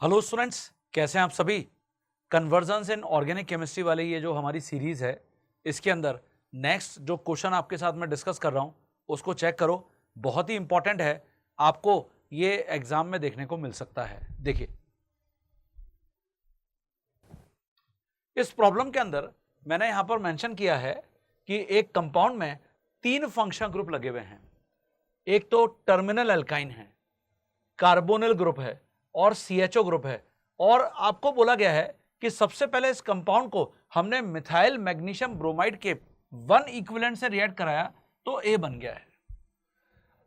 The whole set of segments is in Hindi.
हेलो स्टूडेंट्स, कैसे हैं आप सभी। कन्वर्जन्स इन ऑर्गेनिक केमिस्ट्री वाली ये जो हमारी सीरीज है, इसके अंदर नेक्स्ट जो क्वेश्चन आपके साथ मैं डिस्कस कर रहा हूं उसको चेक करो। बहुत ही इंपॉर्टेंट है, आपको ये एग्जाम में देखने को मिल सकता है। देखिए, इस प्रॉब्लम के अंदर मैंने यहां पर मेंशन किया है कि एक कंपाउंड में 3 फंक्शनल ग्रुप लगे हुए हैं। एक तो टर्मिनल एल्काइन है, कार्बोनिल ग्रुप है और CHO ग्रुप है। और आपको बोला गया है कि सबसे पहले इस कंपाउंड को हमने मिथाइल मैग्नीशियम ब्रोमाइड के 1 इक्विवेलेंट से रिएक्ट कराया तो A बन गया है।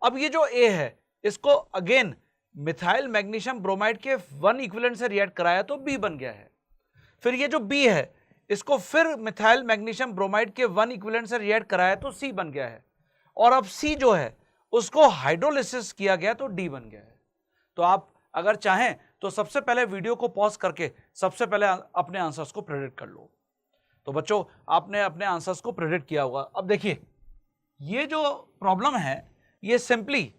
अब ये जो A है इसको अगेन मिथाइल मैग्नीशियम ब्रोमाइड के 1 इक्विवेलेंट से रिएक्ट कराया तो B बन गया है। फिर ये जो B है इसको फिर मिथाइल मैग्नीशियम ब्रोमाइड के 1 इक्विवेलेंट से रिएक्ट कराया तो C बन गया है। और अब C जो है उसको हाइड्रोलिसिस किया गया तो D बन गया है। तो आप अगर चाहें तो सबसे पहले वीडियो को पॉज करके सबसे पहले अपने आंसर्स को प्रेडिक्ट कर लो। तो बच्चों, आपने अपने आंसर्स को प्रेडिक्ट किया होगा। अब देखिए, ये जो प्रॉब्लम है ये सिंपली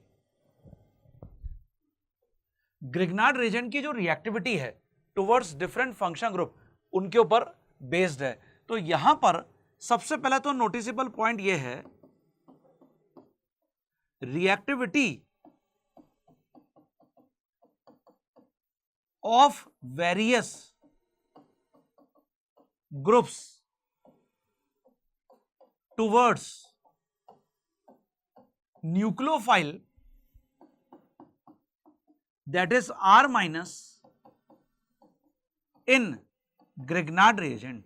ग्रिग्नार्ड रीजन की जो रिएक्टिविटी है टुवर्ड्स डिफरेंट फंक्शन ग्रुप उनके ऊपर बेस्ड है। तो यहां पर सबसे पहले तो नोटिसेबल पॉइंट ये है, reactivity of various groups towards nucleophile, that is R minus in Grignard reagent.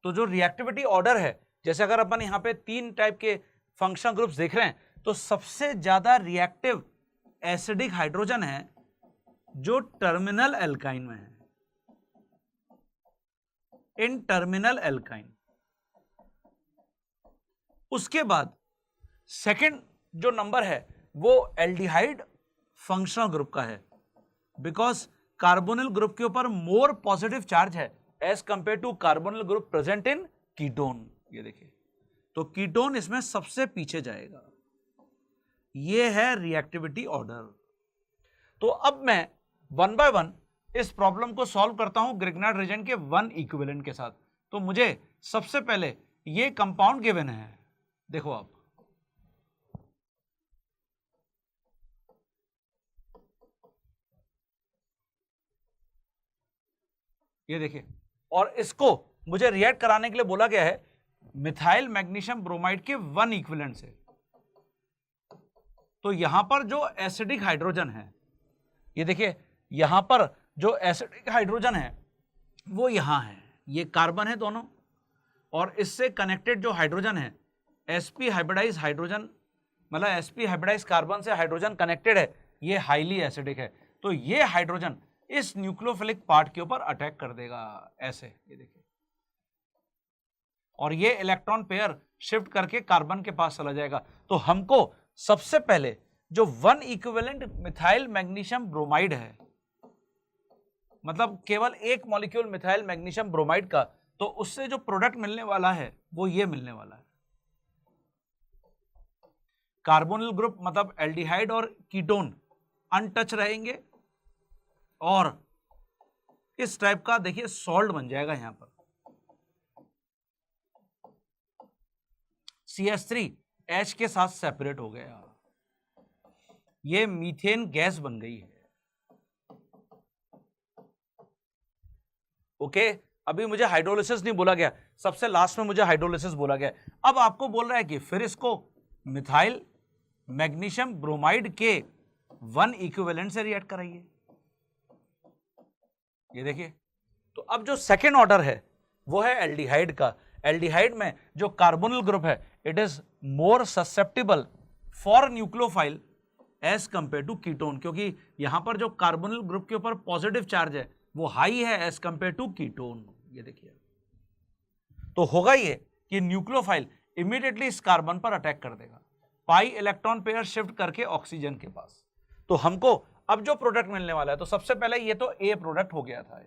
तो जो रिएक्टिविटी ऑर्डर है, जैसे अगर अपन यहां पे 3 टाइप के फंक्शनल ग्रुप्स देख रहे हैं तो सबसे ज्यादा रिएक्टिव एसिडिक हाइड्रोजन है जो टर्मिनल एल्काइन में है, इन टर्मिनल एल्काइन। उसके बाद सेकंड जो नंबर है वो एल्डिहाइड फंक्शनल ग्रुप का है, बिकॉज कार्बोनिल ग्रुप के ऊपर मोर पॉजिटिव चार्ज है as compare to carbonyl group present in ketone. ये देखिए, तो कीटोन इसमें सबसे पीछे जाएगा। यह है रिएक्टिविटी ऑर्डर। तो अब मैं 1 बाय 1 इस प्रॉब्लम को सॉल्व करता हूं ग्रिग्नार्ड रीजन के 1 इक्विवेलेंट के साथ। तो मुझे सबसे पहले यह कंपाउंड गिवन है, देखो आप, ये देखिए, और इसको मुझे रिएक्ट कराने के लिए बोला गया है मिथाइल मैग्नीशियम ब्रोमाइड के 1 इक्विवेलेंट से। तो यहां पर जो एसिडिक हाइड्रोजन है, ये देखिए, यहां पर जो एसिडिक हाइड्रोजन है वो यहां है, ये कार्बन है दोनों, और इससे कनेक्टेड जो हाइड्रोजन है sp हाइब्रिडाइज हाइड्रोजन, मतलब sp हाइब्रिडाइज कार्बन से हाइड्रोजन कनेक्टेड है, ये हाईली एसिडिक है। तो ये हाइड्रोजन इस न्यूक्लियोफिलिक पार्ट के ऊपर अटैक कर देगा ऐसे, ये देखिए, और ये इलेक्ट्रॉन पेयर शिफ्ट करके कार्बन के पास चला जाएगा। तो हमको सबसे पहले जो 1 इक्विवेलेंट मिथाइल मैग्नीशियम ब्रोमाइड है, मतलब केवल एक मॉलिक्यूल मिथाइल मैग्नीशियम ब्रोमाइड का, तो उससे जो प्रोडक्ट मिलने वाला है वो ये मिलने वाला है। कार्बोनिल ग्रुप मतलब एल्डिहाइड और कीटोन अनटच रहेंगे और इस टाइप का देखिए सॉल्ट बन जाएगा। यहां पर CH3H के साथ सेपरेट हो गया, ये मीथेन गैस बन गई है। ओके, अभी मुझे हाइड्रोलिसिस नहीं बोला गया, सबसे लास्ट में मुझे हाइड्रोलिसिस बोला गया। अब आपको बोल रहा है कि फिर इसको मिथाइल मैग्नीशियम ब्रोमाइड के 1 इक्विवेलेंट से रिएक्ट कराइए। ये देखिए, तो अब जो सेकेंड ऑर्डर है वो है एल्डिहाइड का। एल्डिहाइड में जो कार्बोनिल ग्रुप है it is more susceptible for nucleophile as compare to ketone, क्योंकि यहां पर जो कार्बोनिल ग्रुप के ऊपर पॉजिटिव चार्ज है वो हाई है एज कंपेयर टू कीटोन। ये देखिए, तो होगा ये कि न्यूक्लियोफाइल इमीडिएटली इस कार्बन पर अटैक कर देगा, पाई इलेक्ट्रॉन पेयर शिफ्ट करके ऑक्सीजन के पास। तो हमको अब जो प्रोडक्ट मिलने वाला है, तो सबसे पहले ये तो ए प्रोडक्ट हो गया था।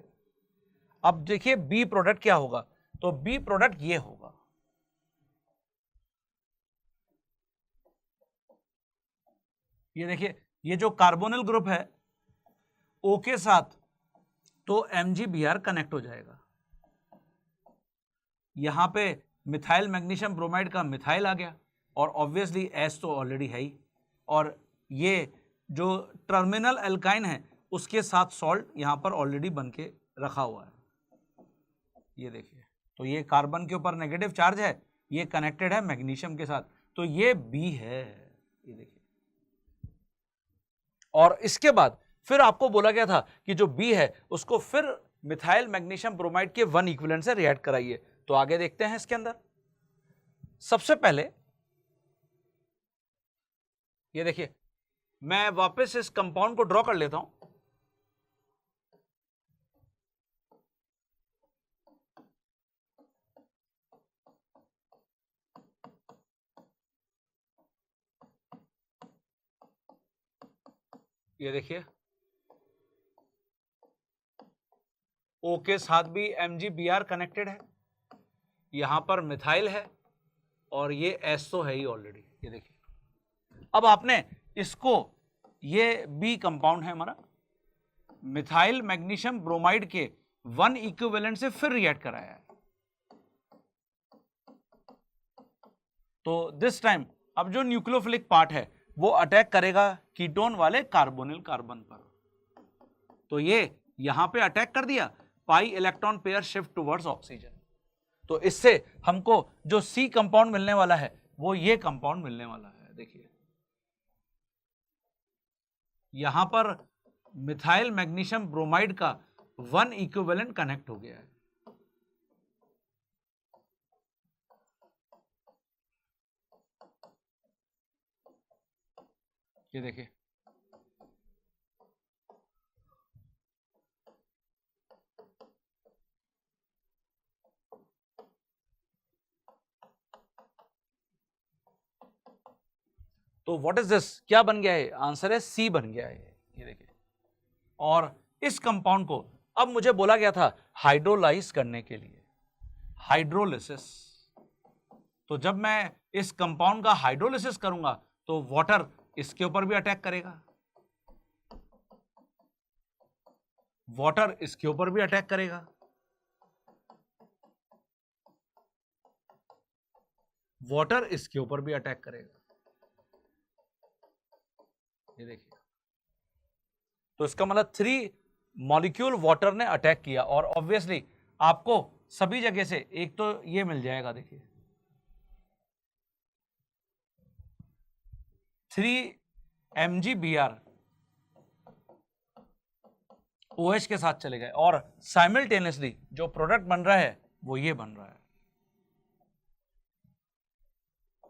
अब देखिए बी प्रोडक्ट क्या होगा, तो बी प्रोडक्ट ये होगा, ये देखिए, ये जो कार्बोनिल ग्रुप है O के साथ, तो MgBr कनेक्ट हो जाएगा। यहां पे मिथाइल मैग्नीशियम ब्रोमाइड का मिथाइल आ गया, और ऑब्वियसली S तो ऑलरेडी है ही, और ये जो टर्मिनल एल्काइन है उसके साथ सॉल्ट यहां पर ऑलरेडी बन के रखा हुआ है। ये देखिए, तो ये कार्बन के ऊपर नेगेटिव चार्ज है, ये कनेक्टेड है मैग्नीशियम के साथ, तो ये B है। ये देखिए, और इसके बाद फिर आपको बोला गया था कि जो B है उसको फिर मिथाइल मैग्नीशियम ब्रोमाइड के 1 इक्विवेलेंट से रिएक्ट कराइए। तो आगे देखते हैं इसके अंदर। सबसे पहले ये देखिए, मैं वापस इस कंपाउंड को ड्रॉ कर लेता हूं। ये देखिए, O के साथ भी MgBr कनेक्टेड है, यहां पर मिथाइल है, और ये S तो है ही ऑलरेडी। ये देखिए, अब आपने इसको, ये B कंपाउंड है हमारा, मिथाइल मैग्नीशियम ब्रोमाइड के 1 इक्विवेलेंट से फिर रिएक्ट कराया है। तो दिस टाइम अब जो न्यूक्लियोफिलिक पार्ट है वो अटैक करेगा कीटोन वाले कार्बोनिल कार्बन पर। तो ये यहां पे अटैक कर दिया, pi electron pair shift towards oxygen. तो इससे हमको जो C कंपाउंड मिलने वाला है वो ये कंपाउंड मिलने वाला है। देखिए, यहां पर मिथाइल मैग्नीशियम ब्रोमाइड का 1 इक्विवेलेंट कनेक्ट हो गया है। ये देखिए, तो व्हाट इज दिस, क्या बन गया है? आंसर है C बन गया है। ये देखिए, और इस कंपाउंड को अब मुझे बोला गया था हाइड्रोलाइज करने के लिए, हाइड्रोलिसिस। तो जब मैं इस कंपाउंड का हाइड्रोलिसिस करूंगा तो वाटर इसके ऊपर भी अटैक करेगा, वाटर इसके ऊपर भी अटैक करेगा, वाटर इसके ऊपर भी अटैक करेगा। ये देखिए, तो इसका मतलब 3 मॉलिक्यूल वाटर ने अटैक किया, और ऑब्वियसली आपको सभी जगह से एक तो ये मिल जाएगा। देखिए, 3 MgBr OH के साथ चले गए, और साइमल्टेनियसली जो प्रोडक्ट बन रहा है वो ये बन रहा है।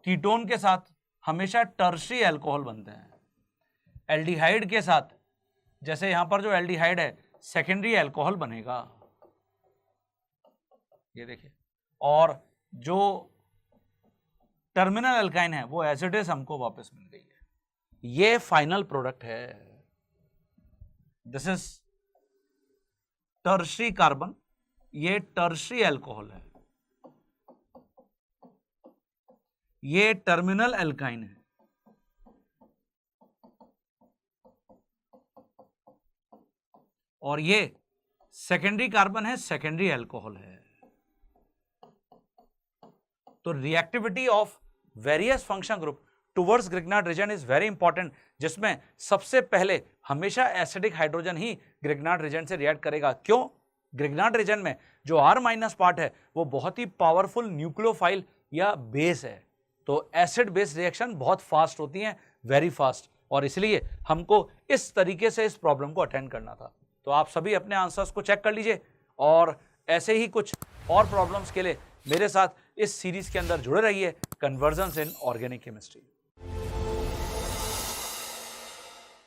कीटोन के साथ हमेशा टर्शरी अल्कोहल बनते हैं, एल्डिहाइड के साथ, जैसे यहां पर जो एल्डिहाइड है, सेकेंडरी अल्कोहल बनेगा। ये देखिए, और जो टर्मिनल अल्काइन है वो एसिडेस हमको वापस मिल गई है। ये फाइनल प्रोडक्ट है। दिस इज टर्शरी कार्बन, ये टर्शरी अल्कोहल है, ये टर्मिनल अल्काइन है, और ये सेकेंडरी कार्बन है, सेकेंडरी अल्कोहल है। तो reactivity of various function group towards Grignard reason is very important, जिसमें सबसे पहले हमेशा एसिडिक हाइड्रोजन ही ग्रिग्नार्ड रीजन से रिएक्ट करेगा। क्यों? ग्रिग्नार्ड रीजन में जो R- पार्ट है वो बहुत ही पावरफुल न्यूक्लियोफाइल या बेस है, तो एसिड बेस रिएक्शन बहुत फास्ट होती हैं, वेरी फास्ट, और इसलिए हमको इस तरीके से इस प्रॉब्लम को अटेंड करना था। तो आप सभी अपने आंसर्स को चेक कर लीजिए, और ऐसे ही कुछ और प्रॉब्लम्स के लिए मेरे साथ इस सीरीज के अंदर जुड़े रहिए, कन्वर्जन्स इन ऑर्गेनिक केमिस्ट्री।